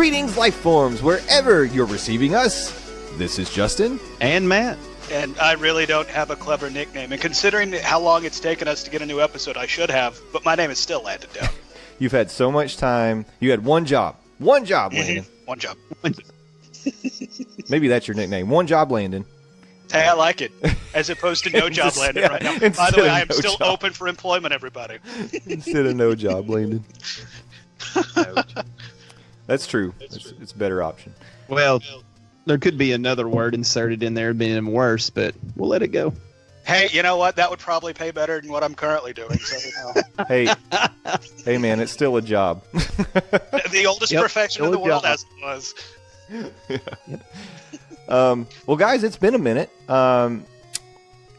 Greetings, life forms, wherever you're receiving us. This is Justin. And Matt. And I really don't have a clever nickname. And considering how long it's taken us to get a new episode, I should have. But my name is still Landon Down. You've had so much time. You had one job. One job, Landon. One job. Maybe that's your nickname. One job, Landon. Hey, I like it. As opposed to no job, Landon, right now. By the way, I am still open for employment, everybody. Instead of no job, Landon. That's true. It's a better option. Well, there could be another word inserted in there being worse, but we'll let it go. Hey, you know what? That would probably pay better than what I'm currently doing. So, Hey, man, it's still a job. The oldest profession in the world, as it was. Well, guys, it's been a minute. I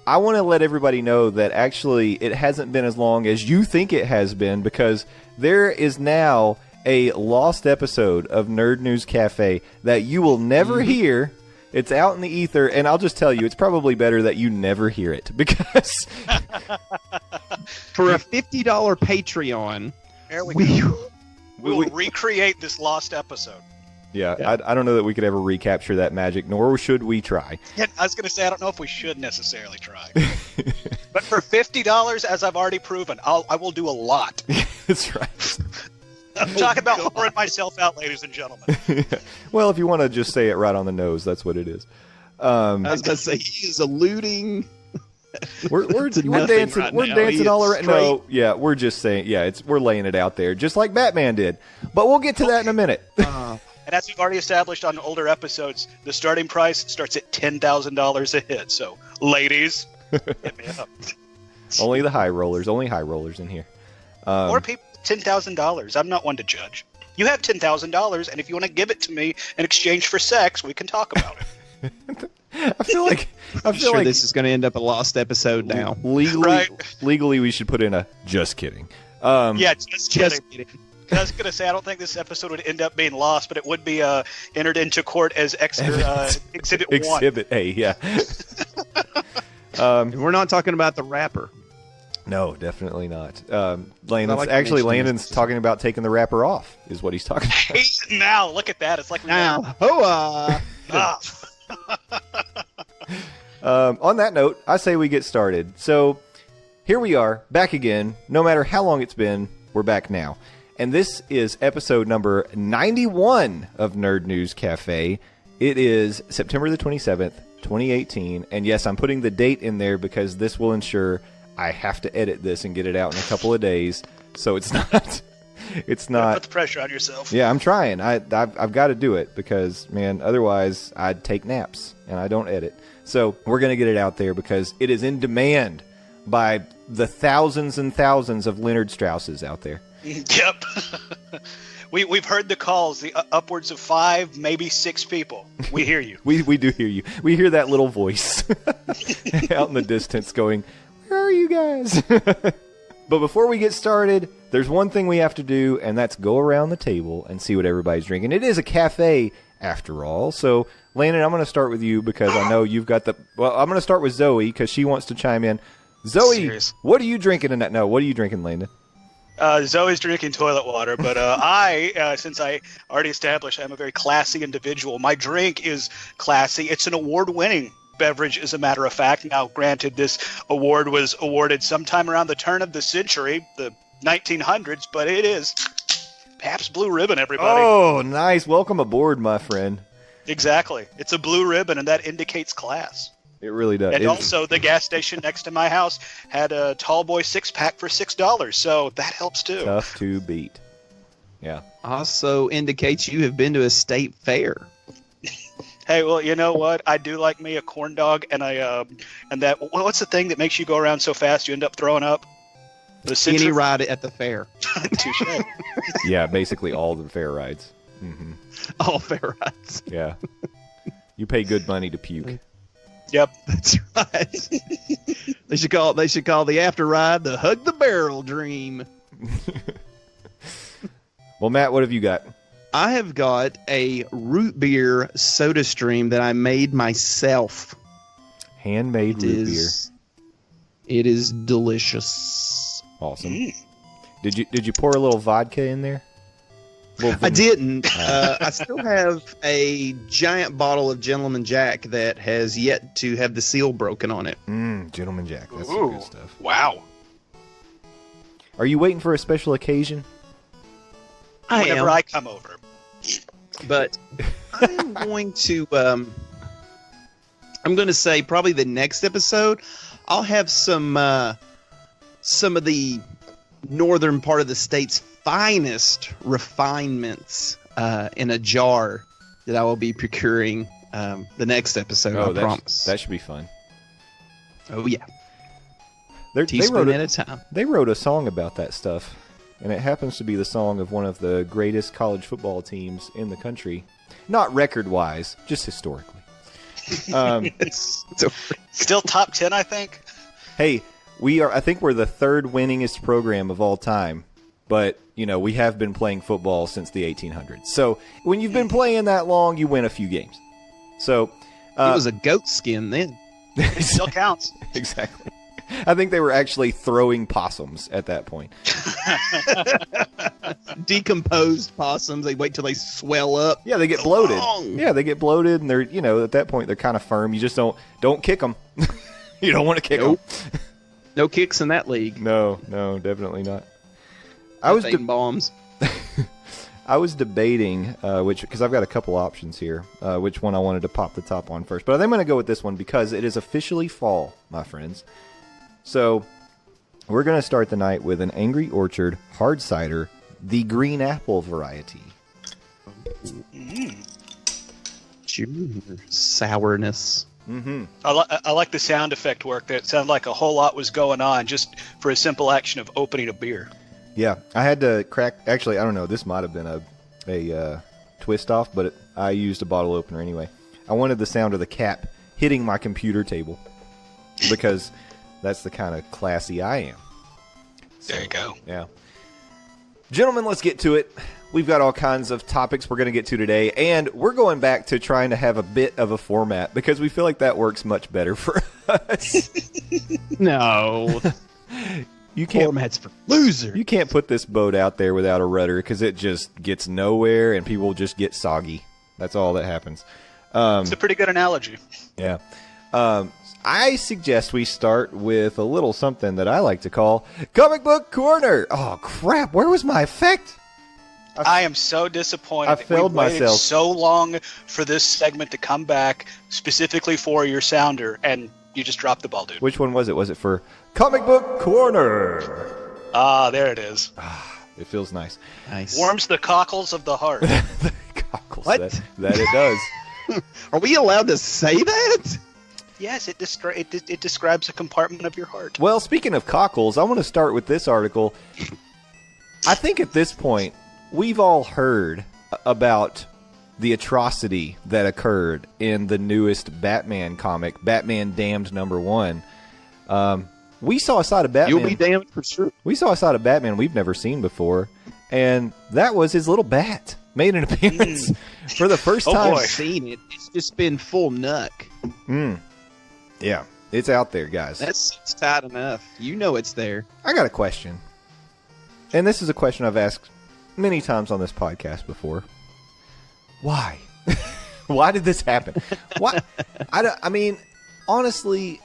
want to let everybody know that actually it hasn't been as long as you think it has been, because there is now a lost episode of Nerd News Cafe that you will never hear. It's out in the ether, and I'll just tell you, it's probably better that you never hear it, because for a $50 Patreon, there we go. We will recreate this lost episode. Yeah. I don't know that we could ever recapture that magic, nor should we try. Yeah, I was going to say, I don't know if we should necessarily try. But for $50, as I've already proven, I will do a lot. That's right. I'm talking about whoring myself out, ladies and gentlemen. Well, if you want to just say it right on the nose, that's what it is. I was going to say, he is alluding. We're dancing. Right we're now. dancing all around. No, yeah, we're just saying. Yeah, we're laying it out there, just like Batman did. But we'll get to that in a minute. And as we've already established on older episodes, the starting price starts at $10,000 a hit. So, ladies, hit me up. Only the high rollers. Only high rollers in here. Or people, $10,000. I'm not one to judge. You have $10,000, and if you want to give it to me in exchange for sex, we can talk about it. I feel like this is going to end up a lost episode now. Legally, we should put in a just kidding. Yeah, just kidding. I was going to say, I don't think this episode would end up being lost, but it would be entered into court as Exhibit 1. Exhibit A, yeah. We're not talking about the rapper. No, definitely not. Landon's talking about taking the wrapper off, is what he's talking about. Now, look at that. It's like now. Hoa! On that note, I say we get started. So, here we are, back again. No matter how long it's been, we're back now. And this is episode number 91 of Nerd News Cafe. It is September the 27th, 2018. And yes, I'm putting the date in there because this will ensure I have to edit this and get it out in a couple of days. So it's not... Don't put the pressure on yourself. Yeah, I'm trying. I've got to do it because, man, otherwise I'd take naps, and I don't edit. So we're going to get it out there because it is in demand by the thousands and thousands of Leonard Strausses out there. Yep. We've heard the calls, the upwards of 5, maybe 6 people. We hear you. We do hear you. We hear that little voice out in the distance going, "Where are you guys?" But before we get started, there's one thing we have to do, and that's go around the table and see what everybody's drinking. It is a cafe, after all. So, Landon, I'm going to start with you because I know you've got the... Well, I'm going to start with Zoe because she wants to chime in. Zoe, Serious? What are you drinking in that? No, what are you drinking, Landon? Zoe's drinking toilet water, but I, since I already established I'm a very classy individual, my drink is classy. It's an award-winning beverage, as a matter of fact. Now, granted, this award was awarded sometime around the turn of the century, the 1900s, but it is Pabst Blue Ribbon, everybody. Oh, nice. Welcome aboard, my friend. Exactly. It's a blue ribbon, and that indicates class. It really does. And also, the gas station next to my house had a Tall Boy 6-pack for $6, so that helps too. Tough to beat. Yeah. Also indicates you have been to a state fair. Hey, well, you know what? I do like me a corn dog, and what's the thing that makes you go around so fast you end up throwing up? The Skinny ride at the fair. Touche. Yeah, basically all the fair rides. Mm-hmm. All fair rides. Yeah. You pay good money to puke. Yep, that's right. They should call the after ride the Hug the Barrel Dream. Well, Matt, what have you got? I have got a root beer soda stream that I made myself. Handmade root beer. It is delicious. Awesome. Did you pour a little vodka in there? Well, I didn't. I still have a giant bottle of Gentleman Jack that has yet to have the seal broken on it. Gentleman Jack. That's some Ooh, good stuff. wow. Are you waiting for a special occasion? Whenever I come over. But I'm going to say probably the next episode I'll have some of the northern part of the state's finest refinements in a jar that I will be procuring the next episode. I promise. That should be fun. Oh yeah, They teaspoon wrote at a time. They wrote a song about that stuff, and it happens to be the song of one of the greatest college football teams in the country. Not record-wise, just historically. Still top 10, I think. Hey, I think we're the third winningest program of all time, but, we have been playing football since the 1800s. So when you've been playing that long, you win a few games. So It was a goat skin then. It still counts. Exactly. I think they were actually throwing possums at that point. Decomposed possums. They wait till they swell up. Yeah, they get bloated. Long. Yeah, they get bloated, and they're at that point they're kind of firm. You just don't kick them. You don't want to kick them. No kicks in that league. No, definitely not. I was bombs. I was debating because I've got a couple options here, which one I wanted to pop the top on first. But I'm going to go with this one because it is officially fall, my friends. So we're going to start the night with an Angry Orchard hard cider, the green apple variety. Sure. Sourness. Mm-hmm. I like the sound effect work. That sounded like a whole lot was going on just for a simple action of opening a beer. Yeah, I had to crack. Actually, I don't know. This might have been a twist off, but I used a bottle opener anyway. I wanted the sound of the cap hitting my computer table because that's the kind of classy I am. So, there you go. Yeah. Gentlemen, let's get to it. We've got all kinds of topics we're going to get to today, and we're going back to trying to have a bit of a format because we feel like that works much better for us. No. You can't, formats for losers. You can't put this boat out there without a rudder because it just gets nowhere and people just get soggy. That's all that happens. It's a pretty good analogy. Yeah. I suggest we start with a little something that I like to call Comic Book Corner. Oh, crap. Where was my effect? I am so disappointed. I failed we waited myself. so long for this segment to come back specifically for your sounder, and you just dropped the ball, dude. Which one was it? Was it for Comic Book Corner? Ah, there it is. It feels nice. Nice. Warms the cockles of the heart. The cockles. What? That it does. Are we allowed to say that? Yes, it describes a compartment of your heart. Well, speaking of cockles, I want to start with this article. I think at this point, we've all heard about the atrocity that occurred in the newest Batman comic, Batman Damned #1. We saw a side of Batman. You'll be damned for sure. We saw a side of Batman we've never seen before, and that was his little bat made an appearance for the first time. boy. I've seen it. It's just been full nuck. Yeah, it's out there, guys. That's tight enough. You know it's there. I got a question, and this is a question I've asked many times on this podcast before. Why? Why did this happen? Why? I mean, honestly,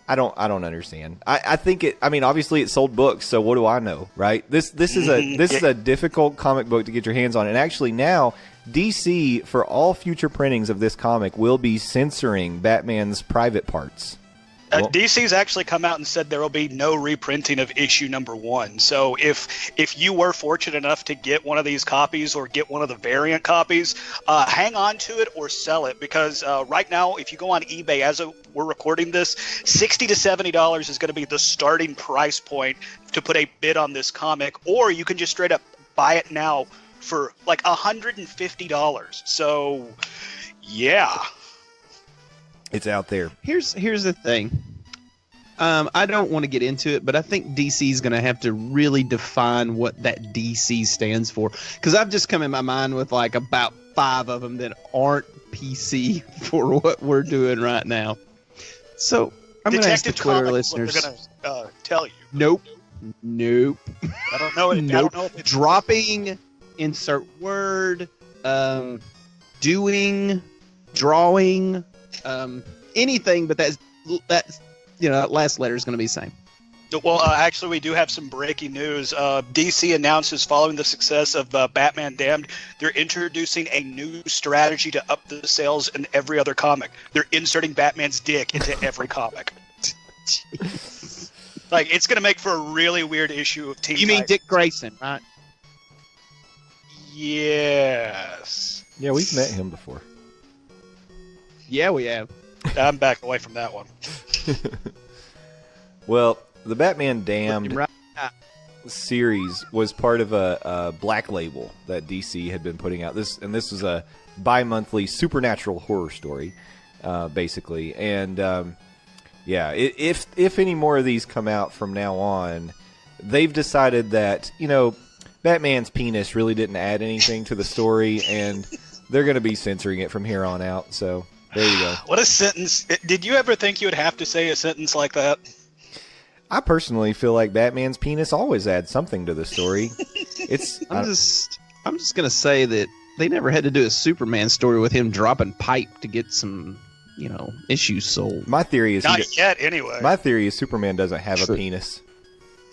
I don't understand. I think it. I mean, obviously it sold books, so what do I know, right? This is a difficult comic book to get your hands on, and actually now DC for all future printings of this comic will be censoring Batman's private parts. DC's actually come out and said there will be no reprinting of issue #1. So if you were fortunate enough to get one of these copies or get one of the variant copies, hang on to it or sell it, because right now, if you go on eBay as we're recording this, $60 to $70 is going to be the starting price point to put a bid on this comic, or you can just straight up buy it now for like $150. So, yeah. It's out there. Here's the thing. I don't want to get into it, but I think DC is going to have to really define what that DC stands for. Because I've just come in my mind with like about 5 of them that aren't PC for what we're doing right now. So I'm going to ask the Twitter listeners. They're going to tell you. Nope. Nope. I don't know. I don't know if it's Dropping, insert word, doing, drawing, anything, but that's that last letter is going to be the same. Well, actually, we do have some breaking news. DC announces following the success of Batman Damned, they're introducing a new strategy to up the sales in every other comic. They're inserting Batman's dick into every comic. Like, it's going to make for a really weird issue of Teen You mean Titans. Dick Grayson, right? Yes. Yeah, we've met him before. Yeah, we have. I'm back away from that one. Well, the Batman Damned Right. series was part of a Black Label that DC had been putting out. This was a bi-monthly supernatural horror story, basically. And yeah, if any more of these come out from now on, they've decided that Batman's penis really didn't add anything to the story, and they're going to be censoring it from here on out. So there you go. What a sentence. Did you ever think you would have to say a sentence like that? I personally feel like Batman's penis always adds something to the story. I'm just gonna say that they never had to do a Superman story with him dropping pipe to get some, issues sold. My theory is Not yet, anyway. my theory is Superman doesn't have a True. penis.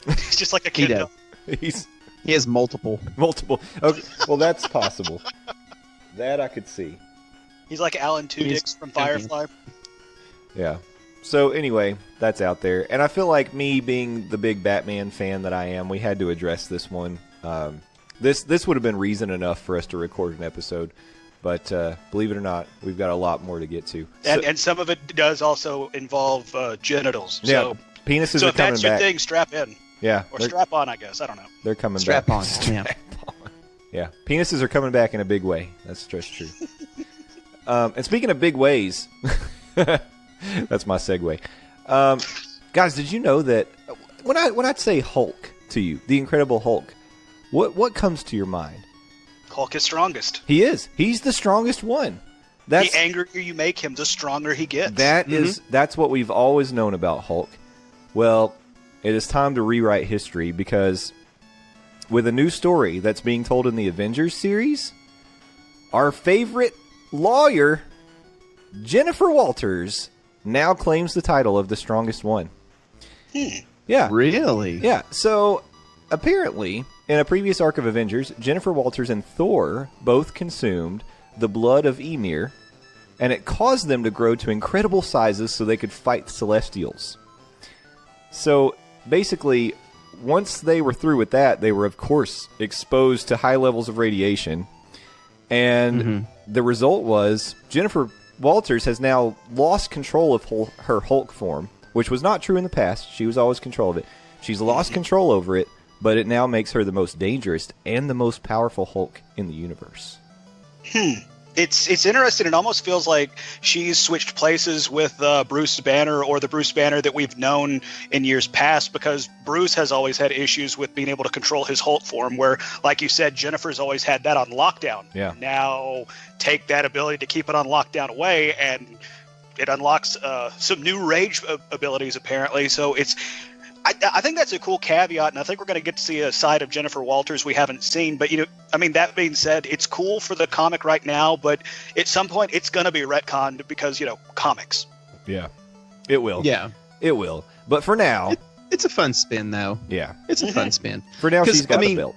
It's just like a He kid. does. He's He has multiple. multiple. Okay, well, that's possible. That I could see. He's like Alan Tudyk from Firefly. Yeah. So anyway, that's out there, and I feel like me being the big Batman fan that I am, we had to address this one. This would have been reason enough for us to record an episode, but believe it or not, we've got a lot more to get to. And some of it does also involve genitals. Yeah, So, penises so are if coming that's your back. thing, strap in. Yeah, Or strap on, I guess. I don't know. they're coming Strap back. on. Yeah. Yeah, penises are coming back in a big way. That's just true. And speaking of big ways, that's my segue. Guys, did you know that when I say Hulk to you, the Incredible Hulk, what comes to your mind? Hulk is strongest. He is. He's the strongest one. That's The angrier you make him, the stronger he gets. that's what we've always known about Hulk. Well, it is time to rewrite history because with a new story that's being told in the Avengers series, our favorite lawyer, Jennifer Walters, now claims the title of the strongest one. Yeah. Really? Yeah. So apparently, in a previous arc of Avengers, Jennifer Walters and Thor both consumed the blood of Ymir, and it caused them to grow to incredible sizes so they could fight Celestials. So basically, once they were through with that, they were, of course, exposed to high levels of radiation. And the result was Jennifer Walters has now lost control of her Hulk form, which was not true in the past. She was always in control of it. She's lost control over it, but it now makes her the most dangerous and the most powerful Hulk in the universe. It's interesting. It almost feels like she's switched places with Bruce Banner, or the Bruce Banner that we've known in years past, because Bruce has always had issues with being able to control his Hulk form, where, like you said, Jennifer's always had that on lockdown. Yeah. Now take that ability to keep it on lockdown away, and it unlocks some new rage abilities, apparently. So I think that's a cool caveat, and I think we're going to get to see a side of Jennifer Walters we haven't seen. But, that being said, it's cool for the comic right now, but at some point it's going to be retconned because, comics. Yeah. It will. Yeah. It will. But for now, It's a fun spin, though. yeah. It's a fun spin. For now, 'Cause, she's got I mean, the belt.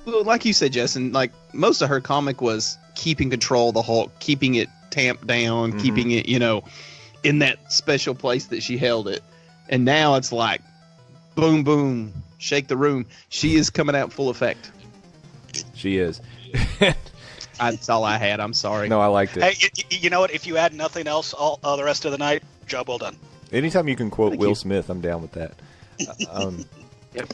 Well, like you said, Justin, like most of her comic was keeping control of the Hulk, keeping it tamped down, keeping it, in that special place that she held it. And now it's like, boom, boom, shake the room. She is coming out full effect. She is. That's all I had. I'm sorry. No, I liked it. Hey, you know what? If you add nothing else all the rest of the night, job well done. Anytime you can quote Thank Will you. Smith, I'm down with that. Yep.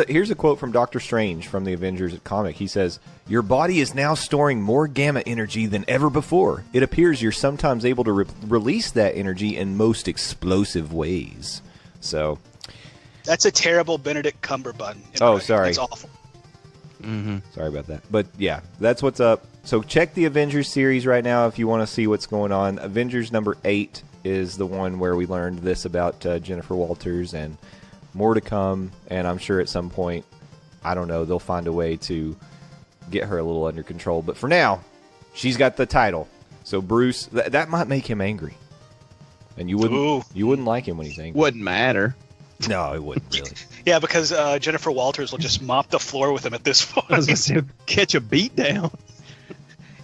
Here's a quote from Doctor Strange from the Avengers comic. He says, "Your body is now storing more gamma energy than ever before. It appears you're sometimes able to release that energy in most explosive ways." So, That's a terrible Benedict Cumberbatch impression. Oh, sorry. That's awful. sorry about that. But yeah, that's what's up. So check the Avengers series right now if you want to see what's going on. Avengers number 8 is the one where we learned this about Jennifer Walters and more to come, and I'm sure at some point, I don't know, they'll find a way to get her a little under control. But for now, she's got the title. So Bruce, that might make him angry. And you wouldn't like him when he's angry. Wouldn't matter. No, it wouldn't really. Yeah, because Jennifer Walters will just mop the floor with him at this point. I was going to say, catch a beat down.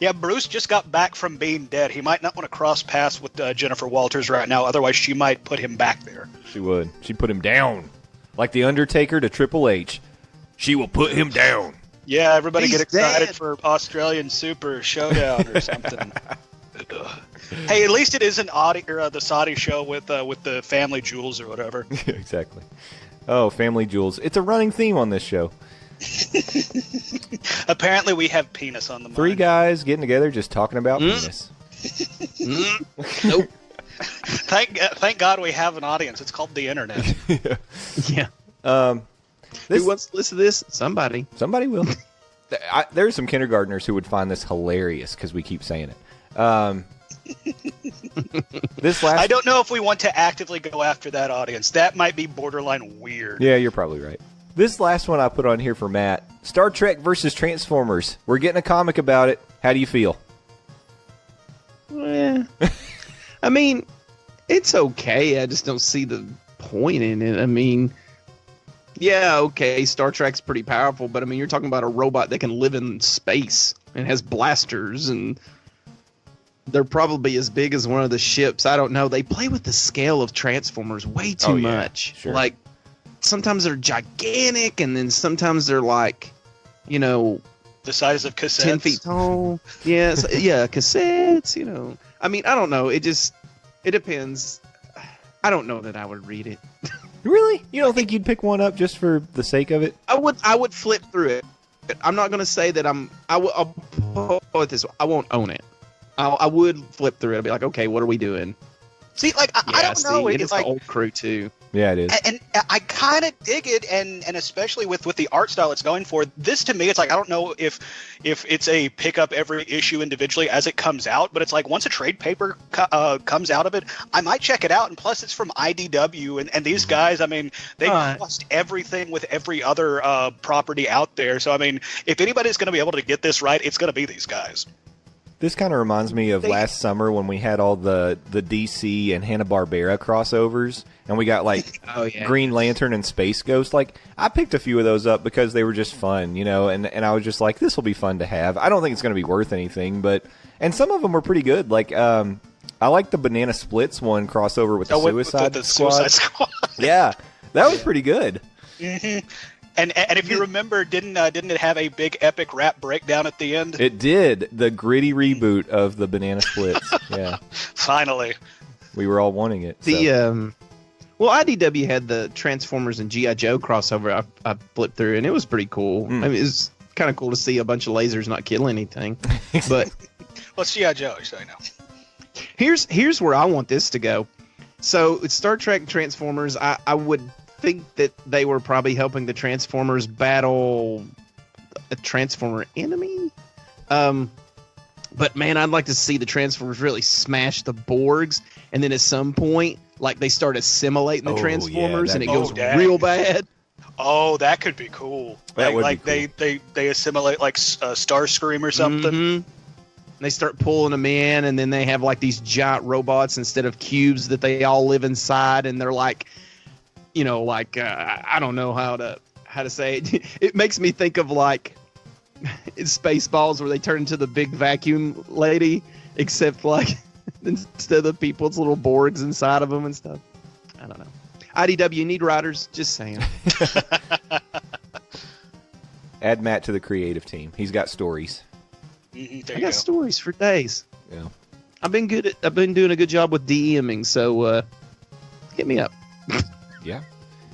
Yeah, Bruce just got back from being dead. He might not want to cross paths with Jennifer Walters right now. Otherwise, she might put him back there. She would. She'd put him down. Like The Undertaker to Triple H. She will put him down. Yeah, everybody He's get excited dead. for Australian Super Showdown or something. Hey, at least it isn't the Saudi show with the family jewels or whatever. Exactly. Oh, family jewels. It's a running theme on this show. Apparently, we have penis on the mind. 3 guys getting together just talking about penis. Nope. Thank God we have an audience. It's called the internet. Yeah. This, Who wants to listen to this? Somebody. somebody will. There's some kindergartners who would find this hilarious because we keep saying it. This last, I don't know if we want to actively go after that audience. That might be borderline weird. Yeah, you're probably right. This last one I put on here for Matt. Star Trek versus Transformers. We're getting a comic about it. How do you feel? I mean, it's okay. I just don't see the point in it. I mean, yeah, okay, Star Trek's pretty powerful, but I mean, you're talking about a robot that can live in space and has blasters, and they're probably as big as one of the ships. I don't know. They play with the scale of Transformers way too much. Sure. Like, sometimes they're gigantic, and then sometimes they're like, you know, The size of cassettes. 10 feet tall. Yes, yeah, cassettes, you know. I mean, I don't know. It depends. I don't know that I would read it. Really? You don't think you'd pick one up just for the sake of it? I would flip through it. I'm not going to say that I'll put it this way. I won't own it. I would flip through it. I'd be like, okay, what are we doing? See, like, I don't know. It is like, the old crew, too. Yeah, it is. and I kind of dig it, and especially with the art style it's going for. This, to me, it's like, I don't know if it's a pick up every issue individually as it comes out, but it's like once a trade paper comes out of it, I might check it out. And plus, it's from IDW, and these guys, I mean, they crossed everything with every other property out there. So, I mean, if anybody's going to be able to get this right, it's going to be these guys. This kind of reminds me of last summer when we had all the DC and Hanna-Barbera crossovers, and we got like Green Lantern and Space Ghost. Like, I picked a few of those up because they were just fun, you know, and I was just like, this will be fun to have. I don't think it's going to be worth anything, and some of them were pretty good. Like, I like the Banana Splits one crossover with the Suicide Squad. Yeah, that was pretty good. Mm-hmm. And if you remember, didn't it have a big epic rap breakdown at the end? It did. The gritty reboot of the Banana Splits. Yeah. Finally. We were all wanting it. Well, IDW had the Transformers and G.I. Joe crossover I flipped through, and it was pretty cool. I mean, it was kind of cool to see a bunch of lasers not kill anything. But well, it's G.I. Joe, so I know. Here's where I want this to go. So, it's Star Trek and Transformers. I would think that they were probably helping the Transformers battle a Transformer enemy. But man, I'd like to see the Transformers really smash the Borgs, and then at some point, like, they start assimilating the Transformers, and it goes real bad. Oh, that could be cool. That would be cool. They assimilate like Starscream or something. Mm-hmm. They start pulling them in, and then they have like these giant robots instead of cubes that they all live inside, and they're like, you know, like I don't know how to say it. It makes me think of like Spaceballs, where they turn into the big vacuum lady, except like instead of the people, it's little Borgs inside of them and stuff. I don't know. IDW need writers. Just saying. Add Matt to the creative team. He's got stories. Mm-hmm, I got stories for days. Yeah. I've been doing a good job with DMing, so hit me up. Yeah.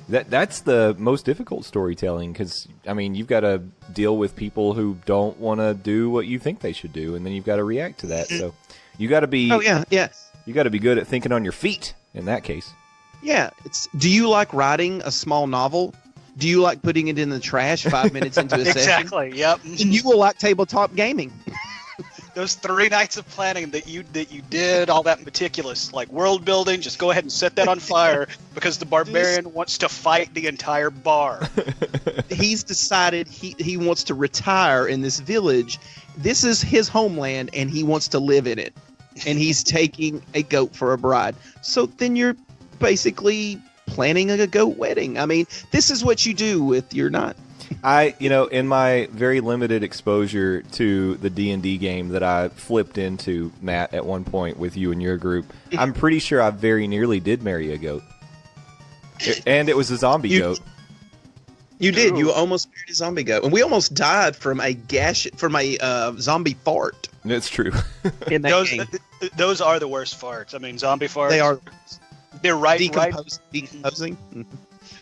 That's the most difficult storytelling, because, I mean, you've got to deal with people who don't want to do what you think they should do, and then you've got to react to that. So you got to be... Oh, yeah. You got to be good at thinking on your feet in that case. Yeah. Do you like writing a small novel? Do you like putting it in the trash 5 minutes into a session? Exactly, yep. And you will like tabletop gaming. those 3 nights of planning that you did, all that meticulous like world building, just go ahead and set that on fire because the barbarian wants to fight the entire bar. He's decided he wants to retire in this village. This is his homeland, and he wants to live in it. And he's taking a goat for a bride. So then you're basically planning a goat wedding. I mean, this is what you do with your not. In my very limited exposure to the D&D game that I flipped into, Matt, at one point with you and your group, I'm pretty sure I very nearly did marry a goat. And it was a zombie goat. You did. You almost married a zombie goat. And we almost died from a zombie fart. It's true. In that game. Those are the worst farts. I mean, zombie farts. They are. They're decomposing. Mm-hmm.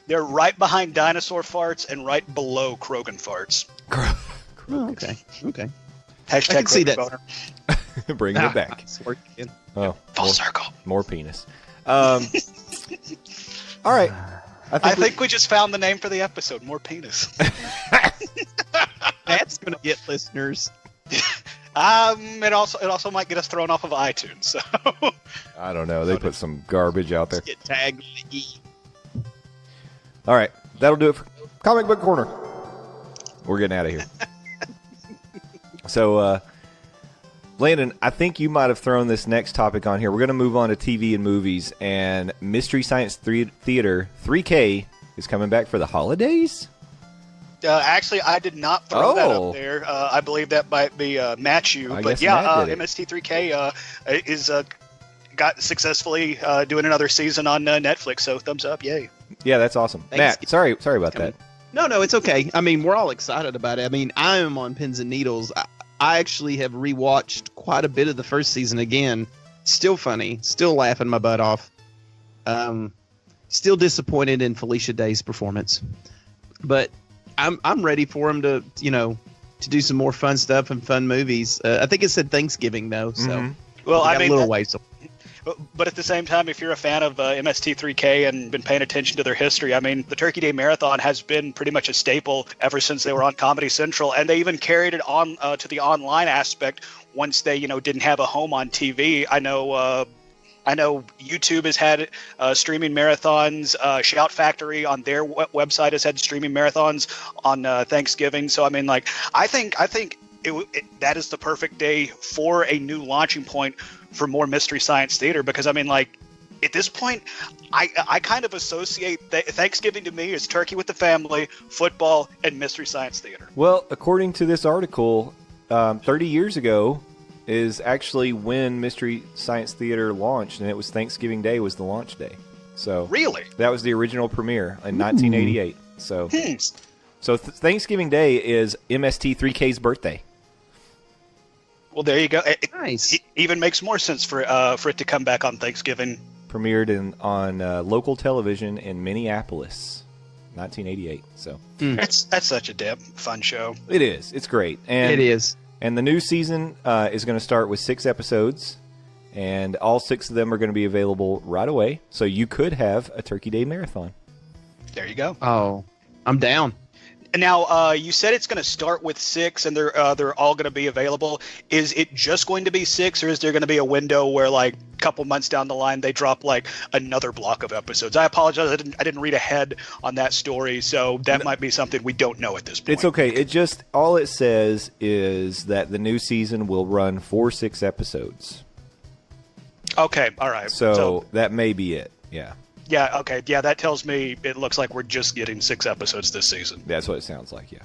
They're right behind dinosaur farts and right below Krogan farts. Oh, okay. Hashtag I can see that. boner. Bringing it back. Oh, Full circle. More penis. All right. I think we just found the name for the episode. More penis. That's going to get listeners. It also might get us thrown off of iTunes. So I don't know. They put some garbage out there. Get tagged. All right, that'll do it for Comic Book Corner. We're getting out of here. So, Landon, I think you might have thrown this next topic on here. We're going to move on to TV and movies, and Mystery Science Theater 3K is coming back for the holidays? Actually, I did not throw that up there. I believe that might be Matthew. But yeah, MST3K is got successfully doing another season on Netflix, so thumbs up, yay. Yeah, that's awesome. Thanks. Matt, sorry about that. No, it's okay. I mean, we're all excited about it. I mean, I am on pins and needles. I actually have rewatched quite a bit of the first season again. Still funny. Still laughing my butt off. Still disappointed in Felicia Day's performance. But I'm ready for him to do some more fun stuff and fun movies. I think it said Thanksgiving, though. So, well, I mean, a little ways. But at the same time, if you're a fan of MST3K and been paying attention to their history, I mean, the Turkey Day Marathon has been pretty much a staple ever since they were on Comedy Central, and they even carried it on to the online aspect once they, didn't have a home on TV. I know YouTube has had streaming marathons. Shout Factory on their website has had streaming marathons on Thanksgiving. So I mean, I think that is the perfect day for a new launching point for more Mystery Science Theater, because I mean, at this point, I kind of associate Thanksgiving to me as turkey with the family, football, and Mystery Science Theater. Well, according to this article, 30 years ago is actually when Mystery Science Theater launched, and it was Thanksgiving Day was the launch day. So really, that was the original premiere in 1988. So, Thanksgiving Day is MST3K's birthday. Well, there you go. Nice. It even makes more sense for it to come back on Thanksgiving. Premiered on local television in Minneapolis, 1988. So that's such a damn fun show. It is. It's great. And it is. And the new season is going to start with 6 episodes, and all 6 of them are going to be available right away. So you could have a Turkey Day marathon. There you go. Oh, I'm down. Now, you said it's going to start with 6, and they're all going to be available. Is it just going to be 6, or is there going to be a window where, a couple months down the line, they drop another block of episodes? I apologize, I didn't read ahead on that story, so that might be something we don't know at this point. It's okay. All it says is that the new season will run 6 episodes. Okay, all right. So that may be it. Yeah. Yeah, okay. Yeah, that tells me it looks like we're just getting 6 episodes this season. That's what it sounds like, yeah.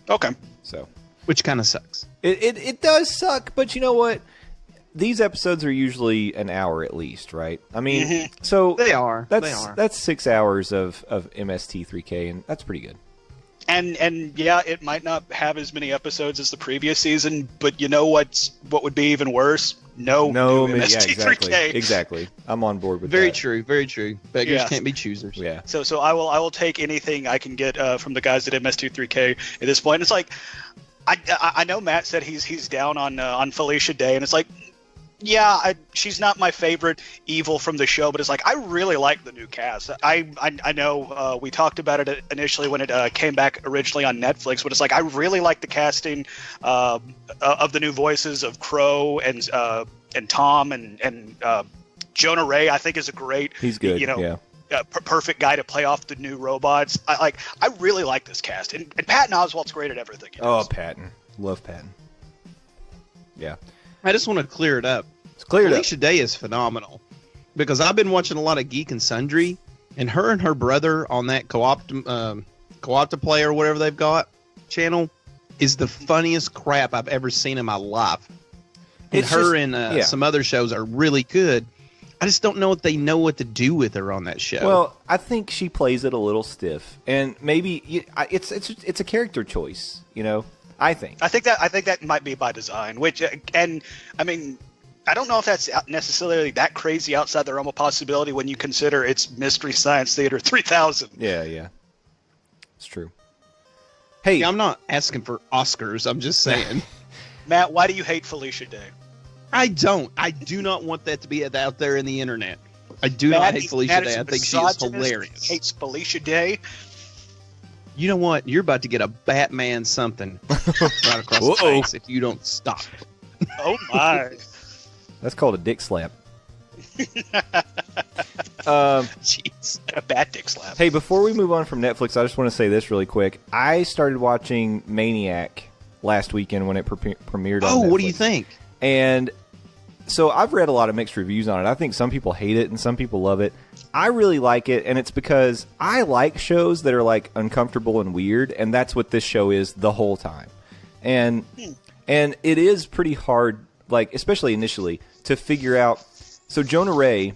Okay. So, which kind of sucks. It does suck, but you know what? These episodes are usually an hour at least, right? I mean, so they are. That's 6 hours of MST3K, and that's pretty good. And yeah, it might not have as many episodes as the previous season, but you know what would be even worse? No MST3K. Yeah, exactly. I'm on board with very that. True, very true. Beggars can't be choosers. Yeah. So I will take anything I can get from the guys at MST3K at this point. It's I know Matt said he's down on Felicia Day, and it's Yeah, she's not my favorite evil from the show, but it's like I really like the new cast. I know we talked about it initially when it came back originally on Netflix, but it's like I really like the casting of the new voices of Crow and Tom and Jonah Ray. I think is a great. He's good. Yeah. Perfect guy to play off the new robots. I really like this cast, and Patton Oswalt's great at everything. Patton, love Patton. Yeah. I just want to clear it up. It's cleared Felicia Day is phenomenal because I've been watching a lot of Geek and Sundry, and her and her brother on that co-op play or whatever they've got channel is the funniest crap I've ever seen in my life. And some other shows are really good. I just don't know if they know what to do with her on that show. Well, I think she plays it a little stiff, and maybe it's a character choice, you know. I think that might be by design. And I mean, I don't know if that's necessarily that crazy outside the realm of possibility when you consider it's Mystery Science Theater 3000. Yeah, it's true. Hey, yeah, I'm not asking for Oscars. I'm just saying, Matt, why do you hate Felicia Day? I don't. I do not want that to be out there in the internet. I do not hate Felicia Day. I think she is hilarious. Hates Felicia Day. You know what? You're about to get a Batman something right across the face if you don't stop. Oh my! That's called a dick slap. Jeez, a bad dick slap. Hey, before we move on from Netflix, I just want to say this really quick. I started watching Maniac last weekend when it premiered on Netflix. What do you think? And so I've read a lot of mixed reviews on it. I think some people hate it and some people love it. I really like it, and it's because I like shows that are like uncomfortable and weird, and that's what this show is the whole time. And it is pretty hard, like especially initially, to figure out. So Jonah Ray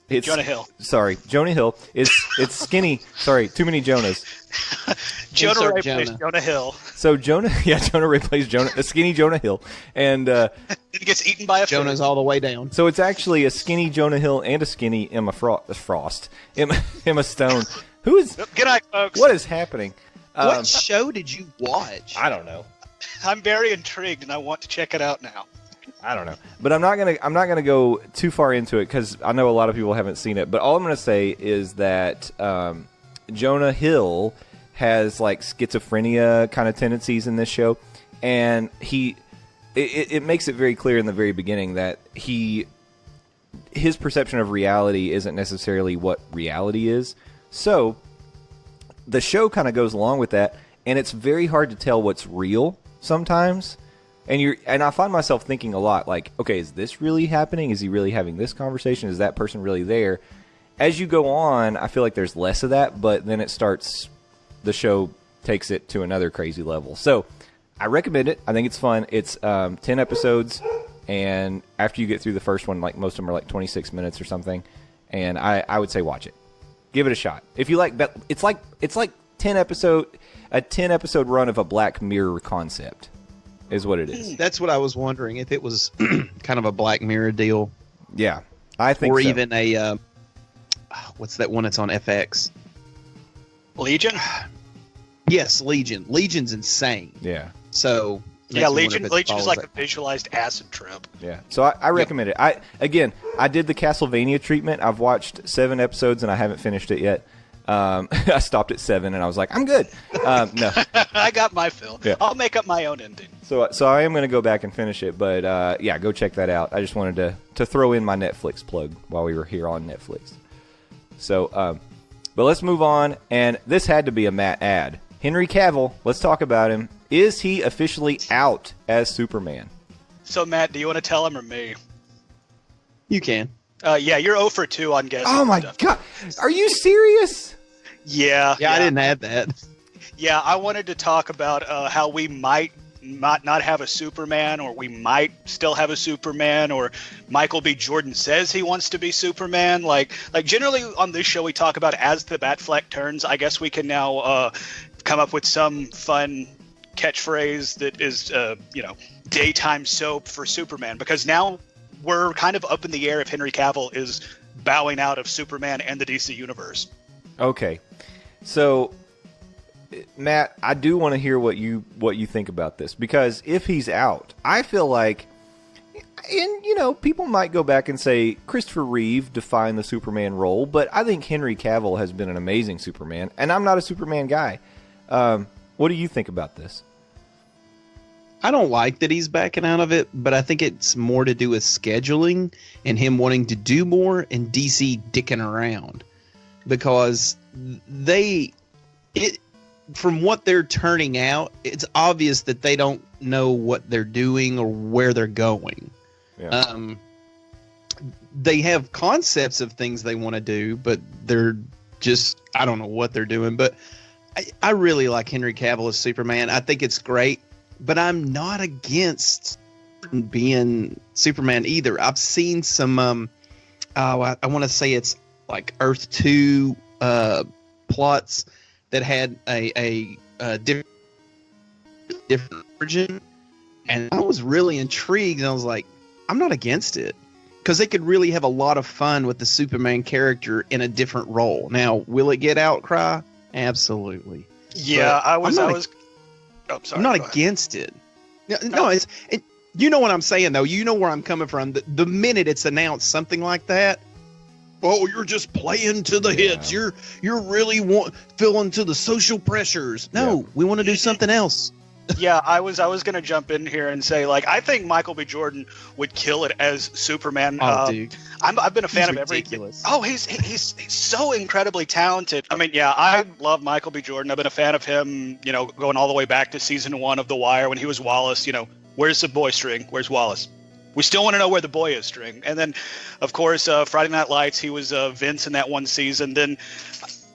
Jonah Hill. Sorry, Jonah Hill is skinny. Sorry, too many Jonahs. Jonah Ray plays Jonah Hill. So Jonah Ray plays a skinny Jonah Hill, and he gets eaten by a Jonah's all the way down. So it's actually a skinny Jonah Hill and a skinny Emma Stone. Who is? Good night, folks. What is happening? What show did you watch? I don't know. I'm very intrigued, and I want to check it out now. I don't know, but I'm not gonna go too far into it because I know a lot of people haven't seen it. But all I'm gonna say is that Jonah Hill has like schizophrenia kind of tendencies in this show, and it makes it very clear in the very beginning that his perception of reality isn't necessarily what reality is. So the show kind of goes along with that, and it's very hard to tell what's real sometimes. And I find myself thinking a lot like, okay, is this really happening? Is he really having this conversation? Is that person really there? As you go on, I feel like there's less of that, but then the show takes it to another crazy level. So I recommend it. I think it's fun. It's 10 episodes, and after you get through the first one, like most of them are like 26 minutes or something, and I would say watch it. Give it a shot. If you like, it's like a 10 episode run of a Black Mirror concept. Is what it is. That's what I was wondering, if it was kind of a Black Mirror deal. Yeah, I think or so. Even a what's that one that's on FX? Legion? Yes, Legion. Legion's insane. Yeah. So yeah, Legion is like a visualized acid trip. Yeah. So I recommend it. I did the Castlevania treatment. I've watched 7 episodes and I haven't finished it yet. I stopped at 7 and I was like, I'm good. No, I got my fill. Yeah. I'll make up my own ending. So I am going to go back and finish it, but yeah, go check that out. I just wanted to throw in my Netflix plug while we were here on Netflix. So, but let's move on. And this had to be a Matt ad. Henry Cavill. Let's talk about him. Is he officially out as Superman? So Matt, do you want to tell him or me? You can. Yeah, you're 0 for 2 on guessing. Oh my God, are you serious? Yeah, I didn't add that. Yeah, I wanted to talk about how we might not have a Superman, or we might still have a Superman, or Michael B. Jordan says he wants to be Superman. Like generally on this show we talk about as the Batfleck turns. I guess we can now come up with some fun catchphrase that is daytime soap for Superman, because now we're kind of up in the air if Henry Cavill is bowing out of Superman and the DC universe. Okay, so Matt, I do want to hear what you think about this, because if he's out, I feel like And, you know, people might go back and say Christopher Reeve defined the Superman role, but I think Henry Cavill has been an amazing Superman, and I'm not a Superman guy. What do you think about this? I don't like that he's backing out of it, but I think it's more to do with scheduling and him wanting to do more and DC dicking around. Because from what they're turning out, it's obvious that they don't know what they're doing or where they're going. Yeah. They have concepts of things they want to do, but they're just, I don't know what they're doing. But I really like Henry Cavill as Superman. I think it's great, but I'm not against being Superman either. I've seen some, I want to say it's like Earth 2 plots that had a different origin, and I was really intrigued, and I was like, I'm not against it, because they could really have a lot of fun with the Superman character in a different role. Now, will it get outcry? Absolutely. Yeah, But I was. I'm Oh, sorry. I'm not go ahead. against it. No, you know what I'm saying, though. You know where I'm coming from. The minute it's announced something like that, oh, you're just playing to the hits. You're really feeling to the social pressures. No, we want to do something else. Yeah, I was going to jump in here and say, like, I think Michael B. Jordan would kill it as Superman. Dude, I've been a fan of ridiculous. he's so incredibly talented. I mean, yeah, I love Michael B. Jordan. I've been a fan of him, you know, going all the way back to season 1 of The Wire when he was Wallace. You know, where's the boy string? Where's Wallace? We still want to know where the boy is string. And then, of course, Friday Night Lights, he was Vince in that one season. Then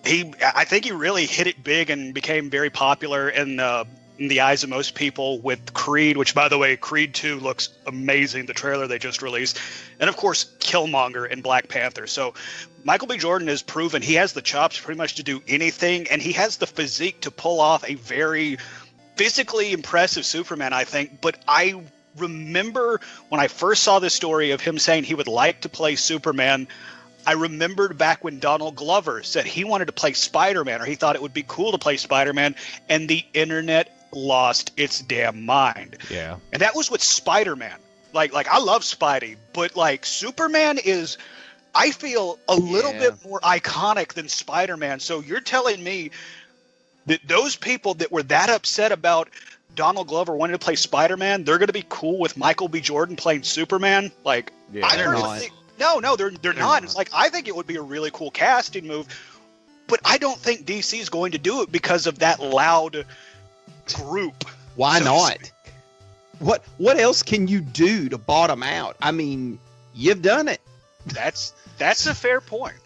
I think he really hit it big and became very popular in the eyes of most people with Creed, which, by the way, Creed 2 looks amazing, the trailer they just released. And, of course, Killmonger and Black Panther. So Michael B. Jordan has proven he has the chops pretty much to do anything, and he has the physique to pull off a very physically impressive Superman, I think. But I remember when I first saw this story of him saying he would like to play Superman, I remembered back when Donald Glover said he wanted to play Spider-Man, or he thought it would be cool to play Spider-Man, and the internet lost its damn mind. Yeah. And that was with Spider-Man. Like I love Spidey, but like Superman is, I feel, a little bit more iconic than Spider-Man. So you're telling me that those people that were that upset about Donald Glover wanting to play Spider-Man, they're going to be cool with Michael B. Jordan playing Superman? Like, Yeah. I They're really not. think, no, they're not. It's like, I think it would be a really cool casting move, but I don't think DC is going to do it because of that loud group. Why So to not? speak. What else can you do to bottom out? I mean, you've done it. That's a fair point.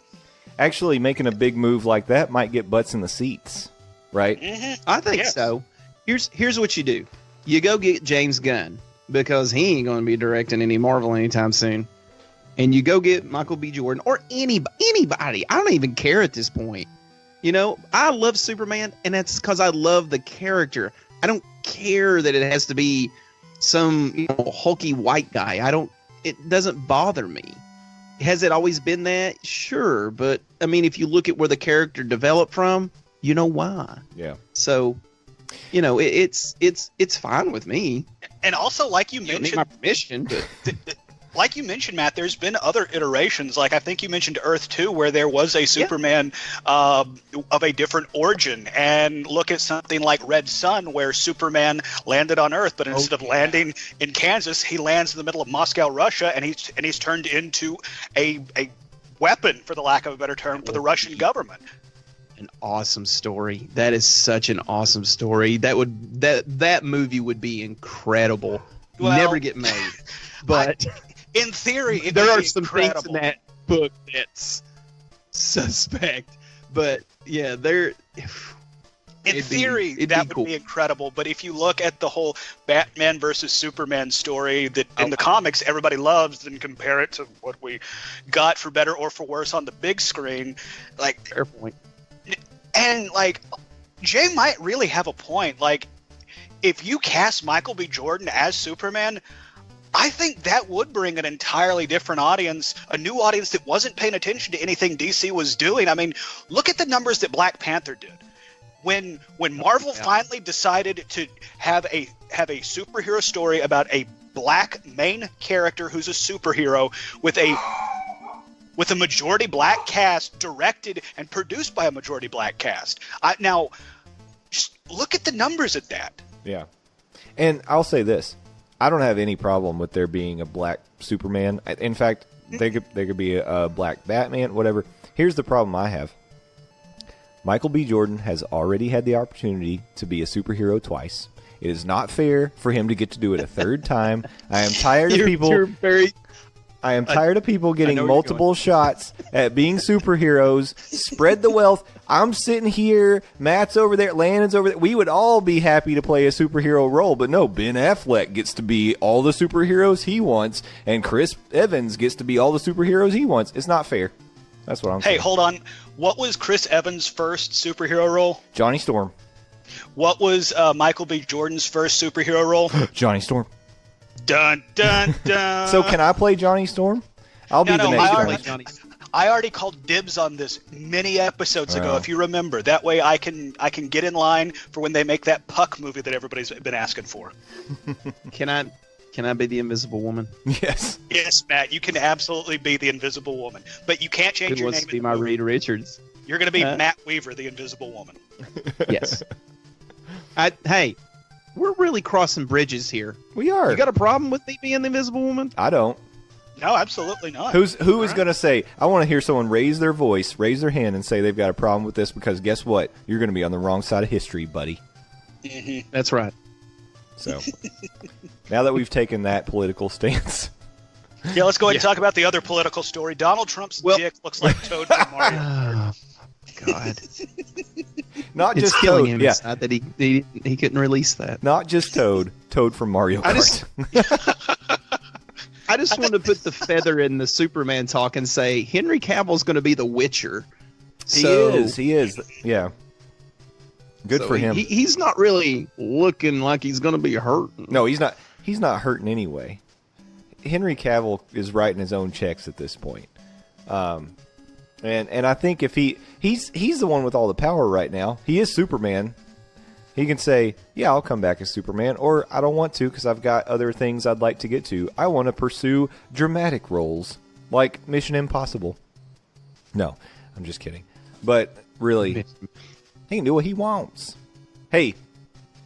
Actually, making a big move like that might get butts in the seats, right? Mm-hmm. I think Yes. so. Here's what you do. You go get James Gunn, because he ain't going to be directing any Marvel anytime soon. And you go get Michael B. Jordan or anybody. I don't even care at this point. You know, I love Superman, and that's because I love the character. I don't care that it has to be some hulky white guy. It doesn't bother me. Has it always been that? Sure, but I mean, if you look at where the character developed from, you know why. Yeah. So, it's fine with me. And also, like you You don't need mentioned, my permission, but like you mentioned, Matt, there's been other iterations. Like I think you mentioned Earth 2, where there was a Superman of a different origin. And look at something like Red Sun, where Superman landed on Earth, but instead of landing in Kansas, he lands in the middle of Moscow, Russia, and he's turned into a weapon, for the lack of a better term, for the Russian government. an awesome story. That is such an awesome story. That movie would be incredible. Well, Never get made. But In theory, it there would are be some incredible. things in that book that's suspect. But yeah, In it'd be- theory, it'd that be would cool. be incredible. But if you look at the whole Batman versus Superman story that in the comics everybody loves, and compare it to what we got for better or for worse on the big screen, like, fair point. and like, Jay might really have a point. Like, if you cast Michael B. Jordan as Superman, I think that would bring an entirely different audience, a new audience that wasn't paying attention to anything DC was doing. I mean, look at the numbers that Black Panther did. When Marvel finally decided to have a superhero story about a black main character who's a superhero with a majority black cast, directed and produced by a majority black cast. Now, just look at the numbers at that. Yeah. And I'll say this. I don't have any problem with there being a black Superman. In fact, there could be a black Batman, whatever. Here's the problem I have. Michael B. Jordan has already had the opportunity to be a superhero twice. It is not fair for him to get to do it a third time. I am tired of people. I am tired of people getting multiple shots at being superheroes. Spread the wealth. I'm sitting here. Matt's over there. Landon's over there. We would all be happy to play a superhero role, but no, Ben Affleck gets to be all the superheroes he wants, and Chris Evans gets to be all the superheroes he wants. It's not fair. That's what I'm saying. Hey, hold on. What was Chris Evans' first superhero role? Johnny Storm. What was Michael B. Jordan's first superhero role? Johnny Storm. Dun, dun, dun. So can I play Johnny Storm? I'll be the next one. I already called dibs on this many episodes ago, if you remember. That way I can get in line for when they make that Puck movie that everybody's been asking for. Can I be the Invisible Woman? Yes. Yes, Matt, you can absolutely be the Invisible Woman. But you can't change your name. Who wants to be my Reed Richards? You're going to be Matt Weaver, the Invisible Woman. Yes. Hey, we're really crossing bridges here. We are. You got a problem with me being the Invisible Woman? I don't. No, absolutely not. Who is going to say, I want to hear someone raise their voice, raise their hand, and say they've got a problem with this, because guess what? You're going to be on the wrong side of history, buddy. Mm-hmm. That's right. So, now that we've taken that political stance. Yeah, let's go ahead and talk about the other political story. Donald Trump's dick looks like Toad from Mario Kart. God. Not It's just killing Toad. him Yeah. inside that he couldn't release that. Not just Toad. Toad from Mario Kart. I just want to put the feather in the Superman talk and say Henry Cavill's going to be the Witcher. He is. Yeah. Good for him. He's not really looking like he's going to be hurt. No, he's not. He's not hurting anyway. Henry Cavill is writing his own checks at this point. And I think if he's the one with all the power right now. He is Superman. He can say, yeah, I'll come back as Superman, or I don't want to because I've got other things I'd like to get to. I want to pursue dramatic roles like Mission Impossible. No, I'm just kidding. But really, he can do what he wants. Hey,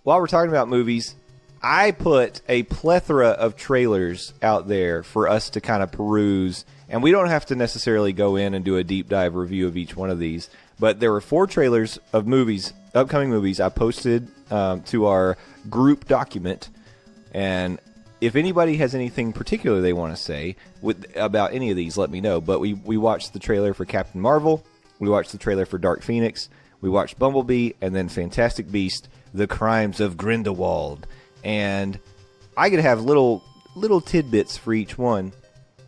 while we're talking about movies, I put a plethora of trailers out there for us to kind of peruse, and we don't have to necessarily go in and do a deep dive review of each one of these, but there were 4 trailers of movies, upcoming movies, I posted to our group document, and if anybody has anything particular they want to say about any of these, let me know. But we watched the trailer for Captain Marvel, we watched the trailer for Dark Phoenix, we watched Bumblebee, and then Fantastic Beasts: The Crimes of Grindelwald. And I could have little tidbits for each one.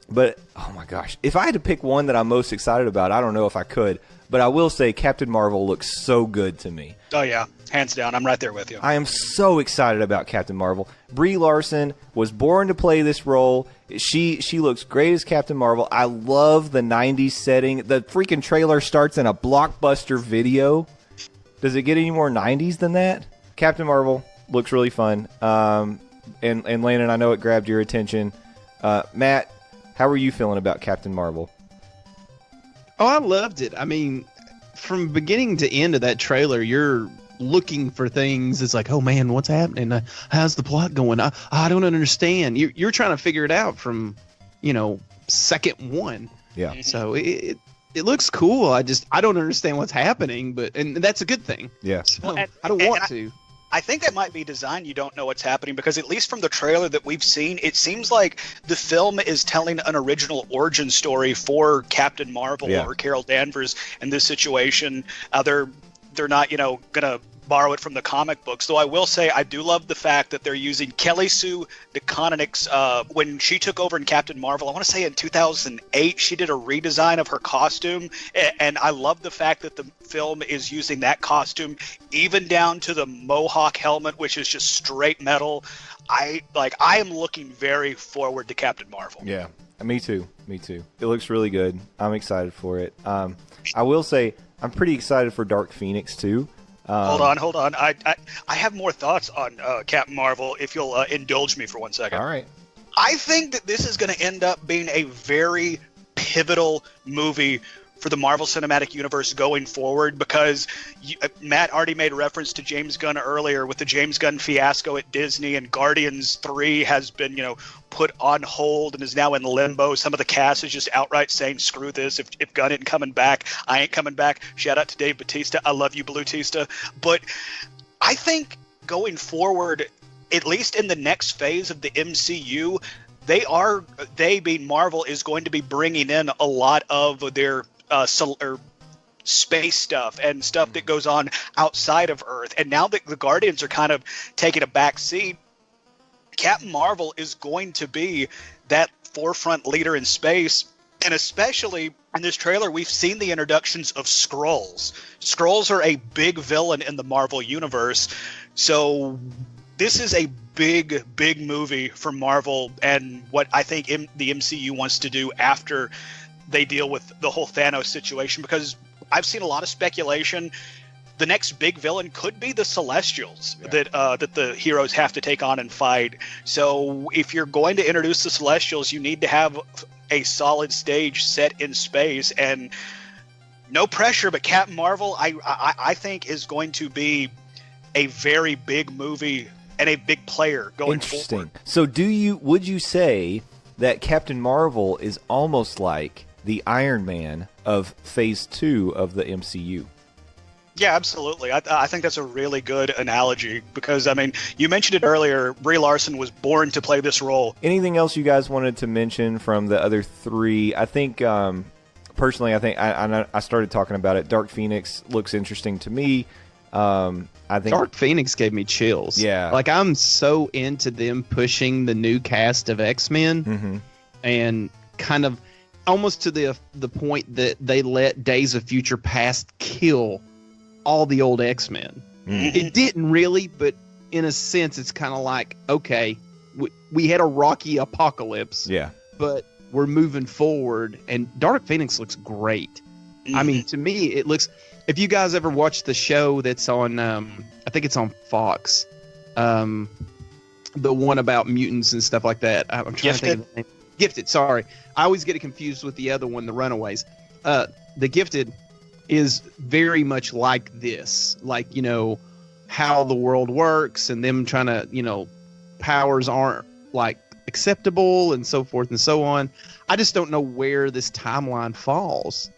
But, oh my gosh, if I had to pick one that I'm most excited about, I don't know if I could. But I will say Captain Marvel looks so good to me. Oh, yeah. Hands down. I'm right there with you. I am so excited about Captain Marvel. Brie Larson was born to play this role. She looks great as Captain Marvel. I love the 90s setting. The freaking trailer starts in a Blockbuster Video. Does it get any more 90s than that? Captain Marvel looks really fun. And Landon, I know it grabbed your attention. Matt, how are you feeling about Captain Marvel? Oh, I loved it. I mean, from beginning to end of that trailer, you're looking for things. It's like, oh man, what's happening? How's the plot going? I don't understand. You're trying to figure it out from, second one. Yeah. So it looks cool. I don't understand what's happening, and that's a good thing. Yeah. So, I don't want to. I think that might be designed. You don't know what's happening because at least from the trailer that we've seen, it seems like the film is telling an original origin story for Captain Marvel or Carol Danvers in this situation. They're not, going to borrow it from the comic books. Though I will say I do love the fact that they're using Kelly Sue DeConnick's when she took over in Captain Marvel. I want to say in 2008 she did a redesign of her costume, and I love the fact that the film is using that costume even down to the Mohawk helmet, which is just straight metal. I am looking very forward to Captain Marvel. Yeah, me too. It looks really good. I'm excited for it. I will say I'm pretty excited for Dark Phoenix too. Hold on. I have more thoughts on Captain Marvel if you'll indulge me for 1 second. All right. I think that this is going to end up being a very pivotal movie for the Marvel Cinematic Universe going forward, because Matt already made reference to James Gunn earlier with the James Gunn fiasco at Disney, and Guardians 3 has been, put on hold and is now in limbo. Some of the cast is just outright saying, screw this. If Gunn ain't coming back, I ain't coming back. Shout out to Dave Bautista. I love you, Blutista. But I think going forward, at least in the next phase of the MCU, they being Marvel, is going to be bringing in a lot of their space stuff and stuff that goes on outside of Earth. And now that the Guardians are kind of taking a back seat, Captain Marvel is going to be that forefront leader in space. And especially in this trailer, we've seen the introductions of Skrulls. Skrulls are a big villain in the Marvel universe. So this is a big, big movie for Marvel, and what I think the MCU wants to do after they deal with the whole Thanos situation, because I've seen a lot of speculation. The next big villain could be the Celestials that the heroes have to take on and fight. So if you're going to introduce the Celestials, you need to have a solid stage set in space. And no pressure, but Captain Marvel, I think, is going to be a very big movie and a big player going forward. So would you say that Captain Marvel is almost like the Iron Man of Phase 2 of the MCU? Yeah, absolutely. I think that's a really good analogy, because, you mentioned it earlier, Brie Larson was born to play this role. Anything else you guys wanted to mention from the other three? I think, personally, I started talking about it. Dark Phoenix looks interesting to me. I think Dark Phoenix gave me chills. Yeah. Like, I'm so into them pushing the new cast of X-Men, and kind of almost to the point that they let Days of Future Past kill all the old X-Men. It didn't really, but in a sense, it's kind of like, okay, we had a rocky apocalypse, but we're moving forward, and Dark Phoenix looks great. To me, it looks... If you guys ever watched the show that's on, I think it's on Fox, the one about mutants and stuff like that. I'm trying to think of the name. Gifted, sorry. I always get it confused with the other one, The Runaways. The Gifted is very much like this. Like, how the world works, and them trying to, powers aren't, like, acceptable, and so forth and so on. I just don't know where this timeline falls.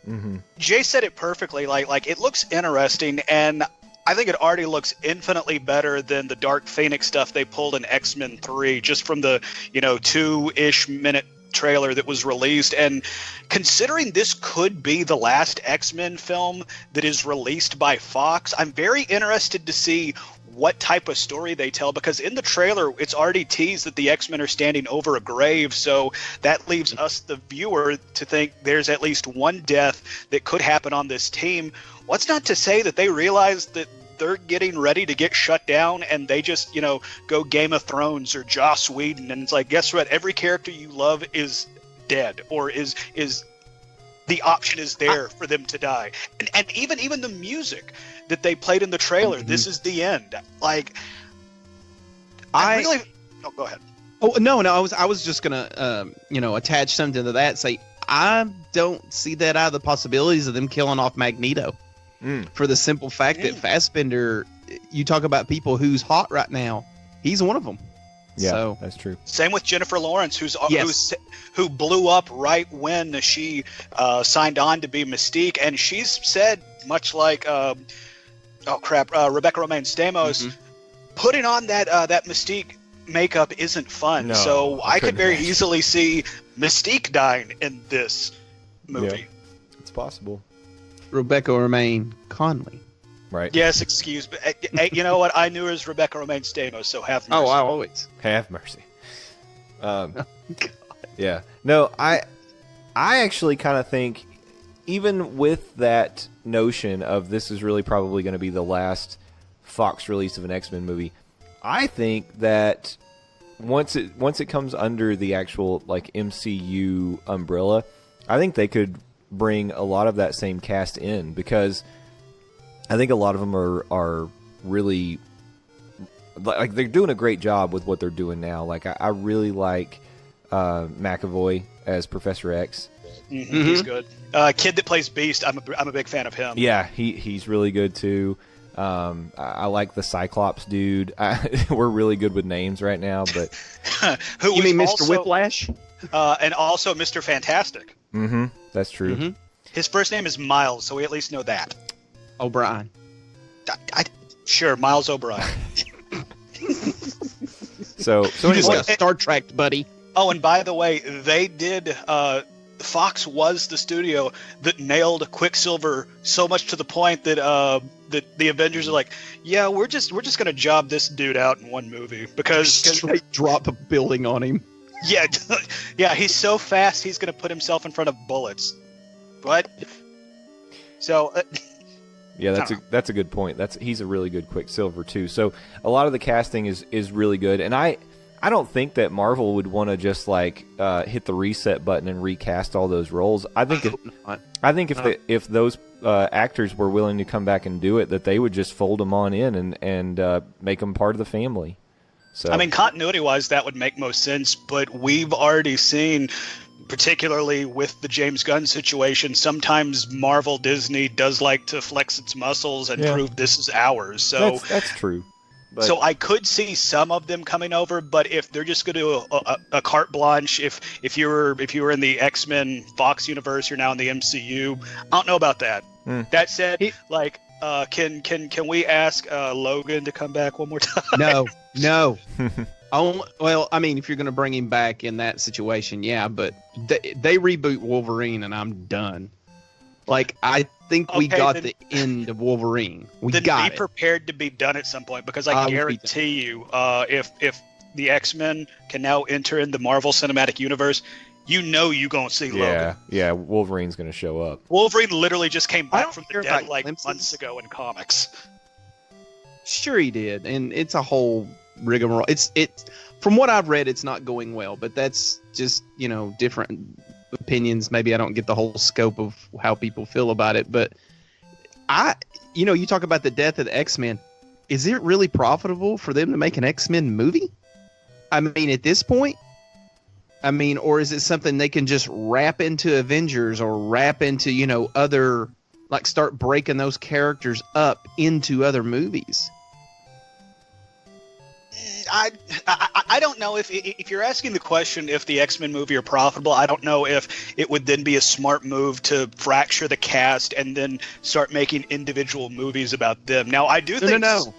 Jay said it perfectly. Like it looks interesting, and I think it already looks infinitely better than the Dark Phoenix stuff they pulled in X-Men 3, just from the 2-ish minute trailer that was released. And considering this could be the last X-Men film that is released by Fox, I'm very interested to see what type of story they tell, because in the trailer it's already teased that the X-Men are standing over a grave, so that leaves us, the viewer, to think there's at least one death that could happen on this team. What's not to say that they realize that they're getting ready to get shut down, and they just go Game of Thrones or Joss Whedon, and it's like, guess what, every character you love is dead, or is the option is there for them to die. And even the music that they played in the trailer, this is the end. Like, I really... Oh, go ahead. Oh, no, I was just going to, attach something to that. Say, I don't see that out of the possibilities of them killing off Magneto. For the simple fact that Fassbender, you talk about people who's hot right now, he's one of them. Yeah, so, that's true. Same with Jennifer Lawrence, who blew up right when she signed on to be Mystique, and she's said, much like Rebecca Romaine Stamos, putting on that Mystique makeup isn't fun. No, so I could very imagine. easily see Mystique dying in this movie. Yeah, it's possible. Rebecca Romaine Conley. Right. Yes, excuse me. You know what? I knew her as Rebecca Romaine Stamos, so have mercy. Oh, I always. Have mercy. Yeah. No, I actually kind of think, even with that notion of this is really probably going to be the last Fox release of an X-Men movie, I think that once it comes under the actual like MCU umbrella, I think they could bring a lot of that same cast in, because I think a lot of them are really, like, they're doing a great job with what they're doing now. Like, I really like McAvoy as Professor X. He's good. Kid that plays Beast, I'm a big fan of him. Yeah, he's really good too. I like the Cyclops dude. We're really good with names right now, but Who you mean Mr. Whiplash? And also Mr. Fantastic. That's true. Mm-hmm. His first name is Miles, so we at least know that. O'Brien. Sure, Miles O'Brien. So You just anyway, got Star Trek, buddy. Oh, and by the way, they did. Fox was the studio that nailed Quicksilver so much to the point that that the Avengers are like, yeah, we're just gonna job this dude out in one movie because Straight drop a building on him. yeah, yeah, he's so fast he's gonna put himself in front of bullets. What? So. Yeah, that's a good point. He's a really good Quicksilver too. So a lot of the casting is really good, and I don't think that Marvel would want to just like hit the reset button and recast all those roles. I think if those actors were willing to come back and do it, that they would just fold them on in and make them part of the family. So I mean, continuity-wise, that would make most sense, but we've already seen, particularly with the James Gunn situation, sometimes Marvel Disney does like to flex its muscles and prove this is ours. So that's true. But so I could see some of them coming over, but if they're just going to do a carte blanche, if you were in the X-Men Fox universe, you're now in the MCU. I don't know about that. That said, can we ask Logan to come back one more time? No. Well, I mean, if you're going to bring him back in that situation, yeah, but they reboot Wolverine and I'm done. Like, I think we got the end of Wolverine. We got it. Be prepared to be done at some point, because I guarantee you, if the X-Men can now enter in the Marvel Cinematic Universe, you know you're going to see Logan. Yeah, Wolverine's going to show up. Wolverine literally just came back from the dead like months ago in comics. Sure he did, and it's a whole rigmarole. It's from what I've read, it's not going well, but that's just, different opinions. Maybe I don't get the whole scope of how people feel about it, but you talk about the death of the X-Men. Is it really profitable for them to make an X-Men movie? I mean, at this point, or is it something they can just wrap into Avengers or wrap into, other, like, start breaking those characters up into other movies? I don't know if you're asking the question if the X-Men movie are profitable. I don't know if it would then be a smart move to fracture the cast and then start making individual movies about them. Now, I do think no.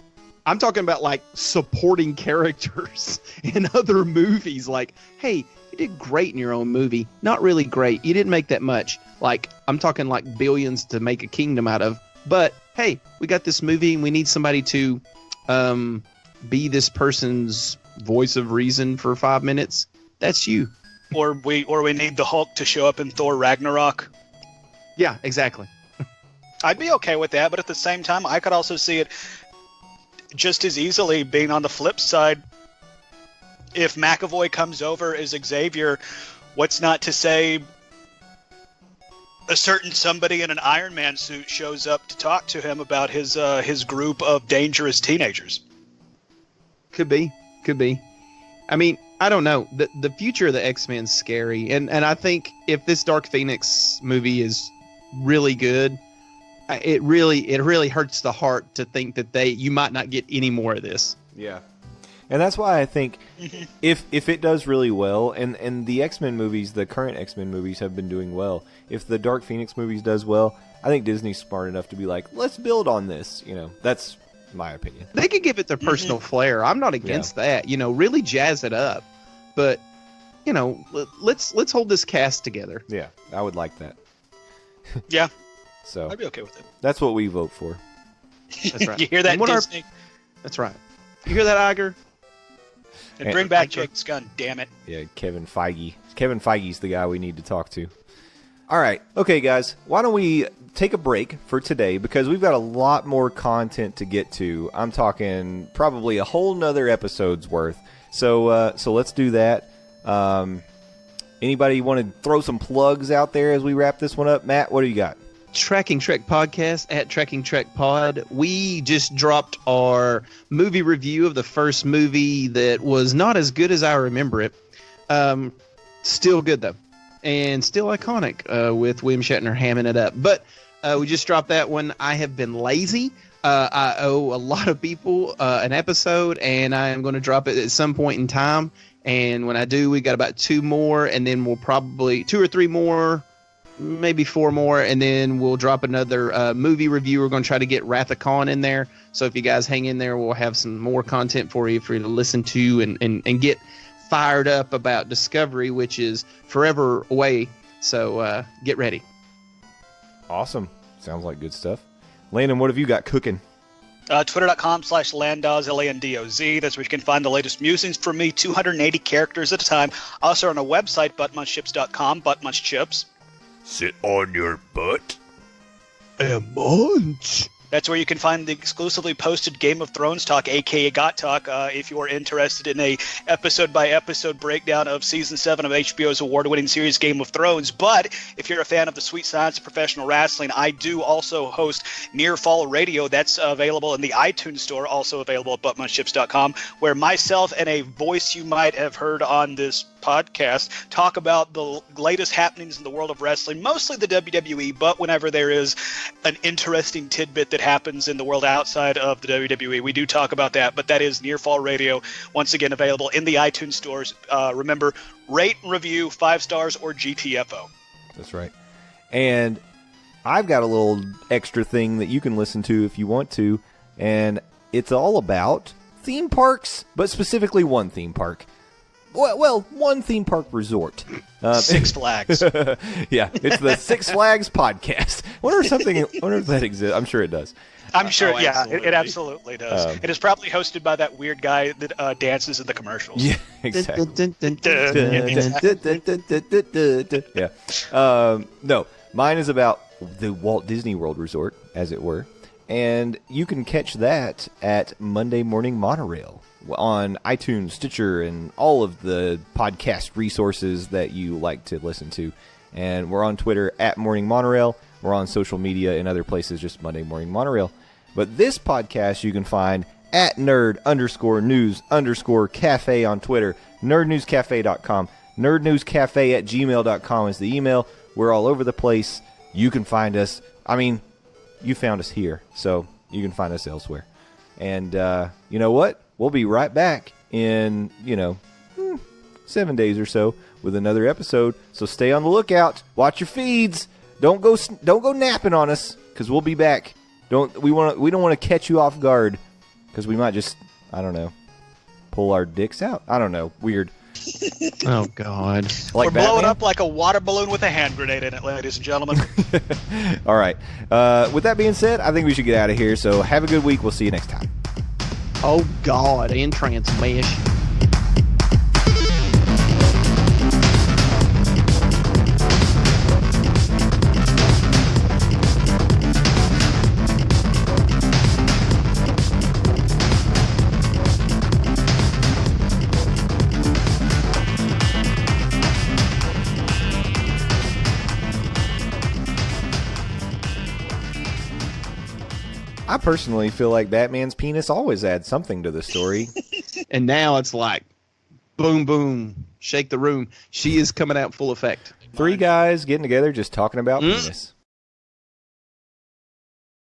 I'm talking about like supporting characters in other movies. Like, hey, you did great in your own movie. Not really great. You didn't make that much. Like, I'm talking like billions to make a kingdom out of. But hey, we got this movie and we need somebody to be this person's voice of reason for 5 minutes. That's you. Or we need the Hulk to show up in Thor Ragnarok. Yeah, exactly. I'd be okay with that, but at the same time, I could also see it just as easily being on the flip side. If McAvoy comes over as Xavier, what's not to say a certain somebody in an Iron Man suit shows up to talk to him about his group of dangerous teenagers? Could be. I mean, I don't know. The future of the X-Men's scary, and I think if this Dark Phoenix movie is really good, it really hurts the heart to think that you might not get any more of this. Yeah. And that's why I think if it does really well, and the X-Men movies, the current X-Men movies have been doing well, if the Dark Phoenix movies does well, I think Disney's smart enough to be like, let's build on this. That's my opinion. They could give it their personal flair. I'm not against that. Really jazz it up. But, let's hold this cast together. Yeah, I would like that. Yeah. So I'd be okay with it. That's what we vote for. That's right. You hear that, Disney? That's right. You hear that, Iger? And bring back James Gunn, damn it. Yeah, Kevin Feige. Kevin Feige's the guy we need to talk to. All right. Okay, guys. Why don't we take a break for today, because we've got a lot more content to get to. I'm talking probably a whole nother episode's worth. So let's do that. Anybody want to throw some plugs out there as we wrap this one up? Matt, what do you got? Tracking Trek Podcast at Tracking Trek Pod. We just dropped our movie review of the first movie that was not as good as I remember it. Still good though, and still iconic with William Shatner hamming it up. But we just dropped that one. I have been lazy. I owe a lot of people an episode, and I am going to drop it at some point in time. And when I do, we got about 2 more, and then we'll probably 2 or 3 more, maybe 4 more, and then we'll drop another movie review. We're going to try to get Wrath of Khan in there. So if you guys hang in there, we'll have some more content for you to listen to and get fired up about Discovery, which is forever away. So get ready. Awesome. Sounds like good stuff. Landon, what have you got cooking? Twitter.com/Landoz, Landoz. That's where you can find the latest musings from me, 280 characters at a time. Also on our website, buttmunchchips.com, buttmunchchips. Sit on your butt. And munch. That's where you can find the exclusively posted Game of Thrones talk, aka Got Talk, if you are interested in a episode-by-episode breakdown of Season 7 of HBO's award-winning series Game of Thrones. But if you're a fan of the sweet science of professional wrestling, I do also host Near Fall Radio. That's available in the iTunes Store, also available at buttmunchchips.com, where myself and a voice you might have heard on this podcast talk about the latest happenings in the world of wrestling, mostly the WWE, but whenever there is an interesting tidbit that happens in the world outside of the WWE, we do talk about that. But that is Near Fall Radio, once again available in the iTunes stores. Remember, rate and review 5 stars or GTFO. That's right. And I've got a little extra thing that you can listen to if you want to, and it's all about theme parks, but specifically one theme park. Well, one theme park resort. Six Flags. Yeah, it's the Six Flags podcast. Wonder if that exists. I'm sure it does. I'm sure, yeah, absolutely. it absolutely does. It is probably hosted by that weird guy that dances in the commercials. Yeah, exactly. Yeah. No, mine is about the Walt Disney World Resort, as it were. And you can catch that at Monday Morning Monorail on iTunes, Stitcher, and all of the podcast resources that you like to listen to. And we're on Twitter at Morning Monorail. We're on social media and other places, just Monday Morning Monorail. But this podcast you can find at nerd_news_cafe on Twitter, nerdnewscafe.com, nerdnewscafe@gmail.com is the email. We're all over the place. You can find us. I mean, you found us here, so you can find us elsewhere. And you know what? We'll be right back in, 7 days or so with another episode. So stay on the lookout. Watch your feeds. Don't go napping on us, because we'll be back. We don't want to catch you off guard, because we might just, I don't know, pull our dicks out. I don't know. Weird. Oh, God. We're Batman? blowing up like a water balloon with a hand grenade in it, ladies and gentlemen. All right. With that being said, I think we should get out of here. So have a good week. We'll see you next time. Oh, God. And transmission. I personally feel like Batman's penis always adds something to the story. And now it's like, boom, boom, shake the room. She is coming out full effect. 3 guys getting together just talking about penis.